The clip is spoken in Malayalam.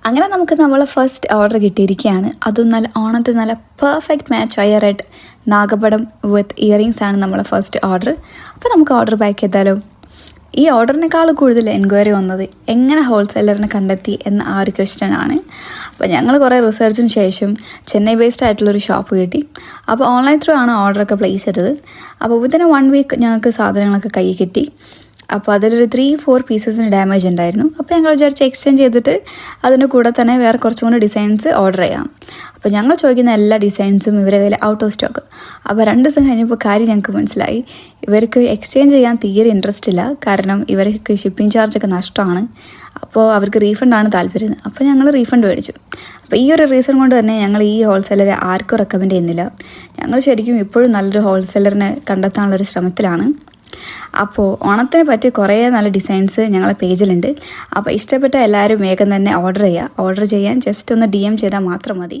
അങ്ങനെ നമുക്ക് നമ്മളെ ഫസ്റ്റ് ഓർഡർ കിട്ടിയിരിക്കുകയാണ്. അതും നല്ല ഓണത്തിന് നല്ല പെർഫെക്റ്റ് മാച്ചായ റെഡ് നാഗപടം വിത്ത് ഇയറിങ്സ് ആണ് നമ്മളെ ഫസ്റ്റ് ഓർഡർ. അപ്പോൾ നമുക്ക് ഓർഡർ ബാക്ക് ചെയ്താലോ? ഈ ഓർഡറിനേക്കാൾ കൂടുതൽ എൻക്വയറി വന്നത് എങ്ങനെ ഹോൾസെയിലറിനെ കണ്ടെത്തി എന്ന ആ ഒരു ക്വസ്റ്റ്യൻ ആണ്. അപ്പോൾ ഞങ്ങൾ കുറേ റിസർച്ചിന് ശേഷം ചെന്നൈ ബേസ്ഡ് ആയിട്ടുള്ളൊരു ഷോപ്പ് കിട്ടി. അപ്പോൾ ഓൺലൈൻ ത്രൂ ആണ് ഓർഡറൊക്കെ പ്ലേസ് ചെയ്തത്. അപ്പോൾ വിതിൻ 1 വീക്ക് ഞങ്ങൾക്ക് സാധനങ്ങളൊക്കെ കയ്യിൽ കിട്ടി. അപ്പോൾ അതിലൊരു 3-4 പീസസിന് ഡാമേജ് ഉണ്ടായിരുന്നു. അപ്പോൾ ഞങ്ങൾ വിചാരിച്ച് എക്സ്ചേഞ്ച് ചെയ്തിട്ട് അതിൻ്റെ കൂടെ തന്നെ വേറെ കുറച്ചും കൂടി ഡിസൈൻസ് ഓർഡർ ചെയ്യാം. അപ്പോൾ ഞങ്ങൾ ചോദിക്കുന്ന എല്ലാ ഡിസൈൻസും ഇവരെ കയ്യിൽ ഔട്ട് ഓഫ് സ്റ്റോക്ക്. അപ്പോൾ 2 ദിവസം കഴിഞ്ഞപ്പോൾ കാര്യം ഞങ്ങൾക്ക് മനസ്സിലായി, ഇവർക്ക് എക്സ്ചേഞ്ച് ചെയ്യാൻ തീരെ ഇൻട്രസ്റ്റ് ഇല്ല. കാരണം ഇവർക്ക് ഷിപ്പിംഗ് ചാർജൊക്കെ നഷ്ടമാണ്. അപ്പോൾ അവർക്ക് റീഫണ്ടാണ് താല്പര്യം. അപ്പോൾ ഞങ്ങൾ റീഫണ്ട് മേടിച്ചു. അപ്പോൾ ഈ ഒരു റീസൺ കൊണ്ട് തന്നെ ഞങ്ങൾ ഈ ഹോൾസെയിലറെ ആർക്കും റെക്കമെൻഡ് ചെയ്യുന്നില്ല. ഞങ്ങൾ ശരിക്കും ഇപ്പോഴും നല്ലൊരു ഹോൾസെയിലറിനെ കണ്ടെത്താനുള്ളൊരു ശ്രമത്തിലാണ്. അപ്പോൾ ഓണത്തിന് പറ്റിയ കുറേ നല്ല ഡിസൈൻസ് ഞങ്ങളെ പേജിലുണ്ട്. അപ്പോൾ ഇഷ്ടപ്പെട്ട എല്ലാവരും വേഗം തന്നെ ഓർഡർ ചെയ്യുക. ഓർഡർ ചെയ്യാൻ ജസ്റ്റ് ഒന്ന് DM ചെയ്താൽ മാത്രം മതി.